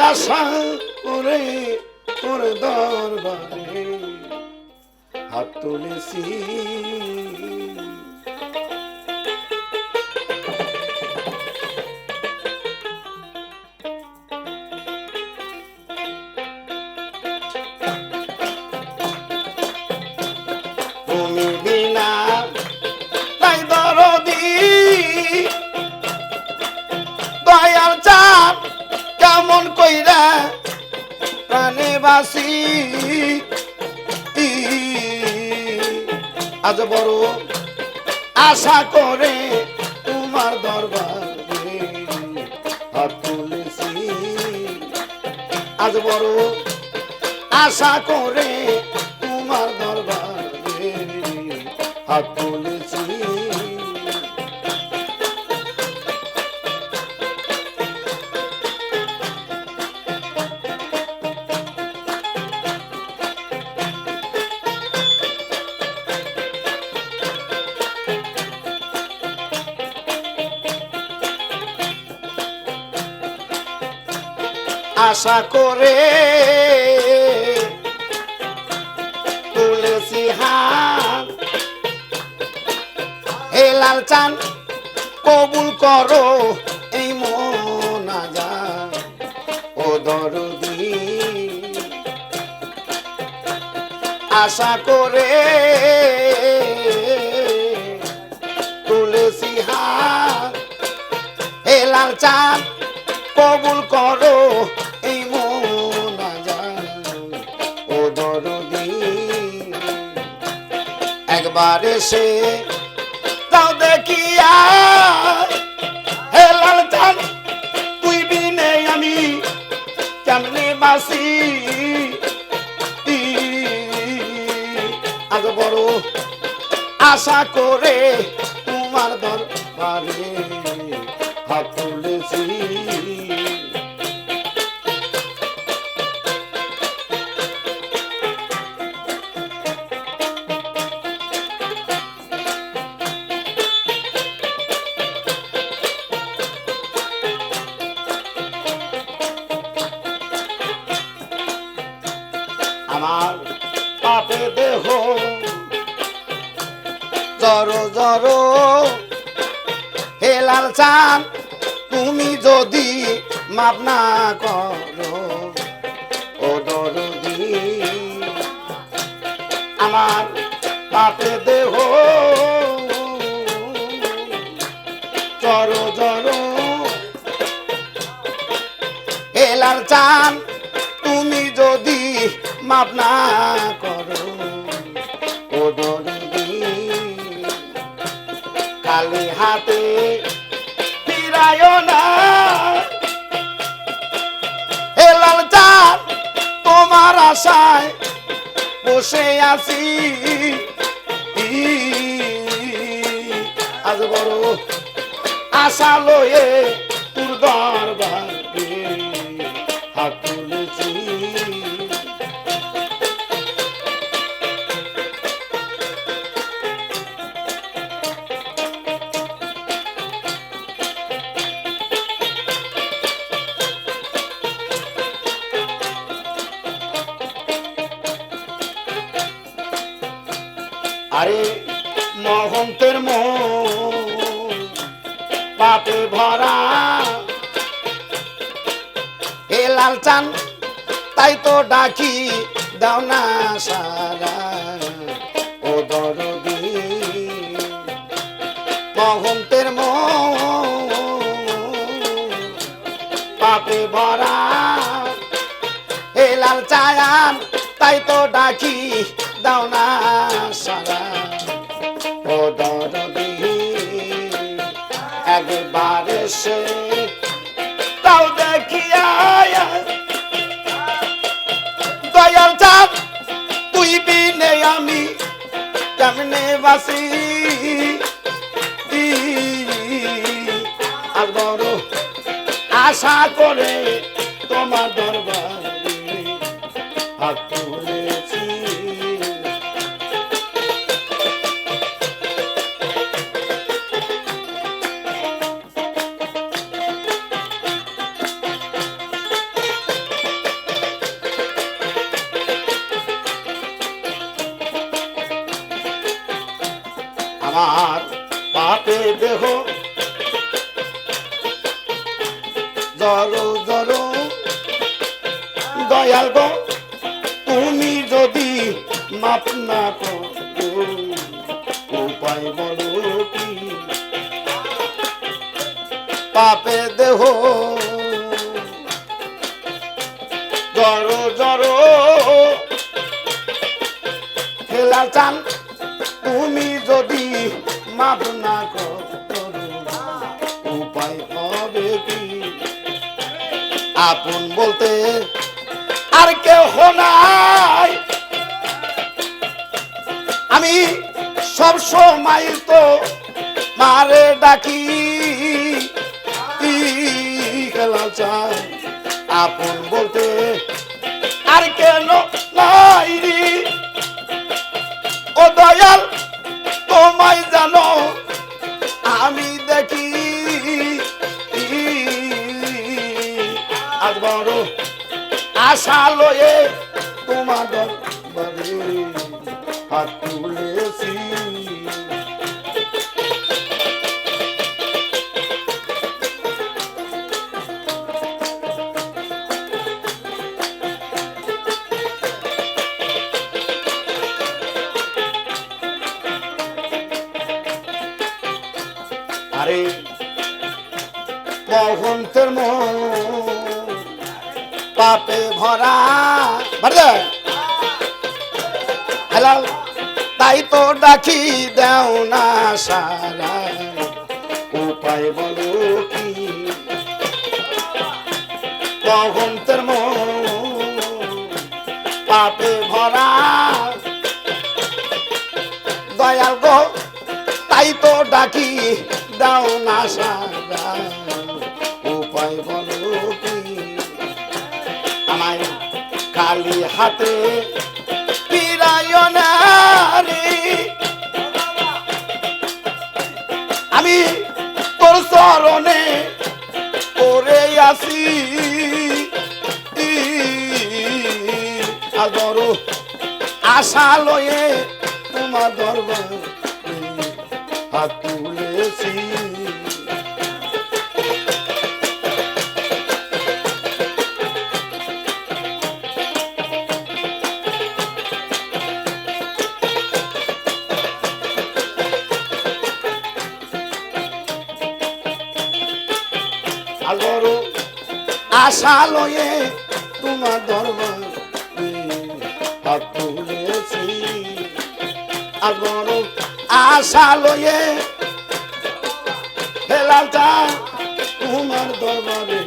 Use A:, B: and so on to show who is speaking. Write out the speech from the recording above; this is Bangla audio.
A: আশা করে তোর দরবারে হাত তুলেছি। তুমি বিনা তাই দরদি দয়াল চাঁদ কেমন কইরা প্রাণে বাসি। আজ বড় আশা করে তোমার দরবারে হাত তুলেছি। আজ বড় আশা করে তোমার দরবারে হাত তুলেছি। আশা করে তুলেছি হাত, হে লাল চাঁদ কবুল করো এই মোনাজাত ও দরদি। আশা করে তুলেছি হাত, হে লাল চাঁদ কবুল করো এই মোনাজাত ও দরদি। একবার এসে তাও দেখিয়া, হে লাল চাঁদ তুই বিনে আমি কেমনে বাসি। আজ বড় আশা করে তোমার দরবারে হাত তুলেছি। আমার পাপে দেহ জড়ো জড়ো, হে লাল চাঁদ তুমি যদি মাপ না করো ও দরদি। আমার পাপে দেহ জড়ো জড়ো, হে লাল চাঁদ তুমি যদি মাপ না করো ও দরদি। খালি হাতে ফিরায়ও না, হে লাল চাঁদ তোমার আশায় বসে আছি। আজ বড় আশা লয়ে তোর দরবারে হাত তুলেছি। আরে মহন্তের মন পাপে ভরা, হে লাল চাঁদ তাই তো ডাকি দাও না সারা ও দরদি। মহন্তের মন পাপে ভরা, হে লাল চাঁদ তাই তো ডাকি দাও না সারা ও দরদি। একবার এসে তাও দেখিয়া, দয়াল চাঁদ তুই বিনে আমি কেমনে বাসি। আর বড় আশা করে তোমার দরবারে হাত তুলেছি। দেহ জড়ো জড়ো দয়াল গো তুমি যদি মাপ না করো উপায় বলো কি পাপে দেহ জড়ো জড়ো খেলা চান তুমি যদি মাপ না করো উপায় হবে কি আপন বলতে আর কেহ নাই আমি সব সময় তো মারে ডাকি খেলা চাই আপন বলতে আর কেন নাই ও দয়াল তোমায় জানো আমি দেখি আজ বড় আশা লয়ে তোমার দরবারে হাত তুলেছি আরে মহন্তের মন পাপে ভরা হেলাল তাই তো ডাকি দেও না সারা উপায় বলো কি মহন্তের মন পাপে ভরা দয়াল গো তাই তো ডাকি দাও না সারা উপায় বলো কি আমায় খালি হাতে ফিরাইও না রে আমি তোর চরণে পড়ে আসি আদর আশা লয়ে তোমার দরবার হাত তুলেছি আদর আশা লয়ে তোমার দরবার হাত তুলেছি আদর আশা লয়ে হেলাল চাই তোমার দরবারে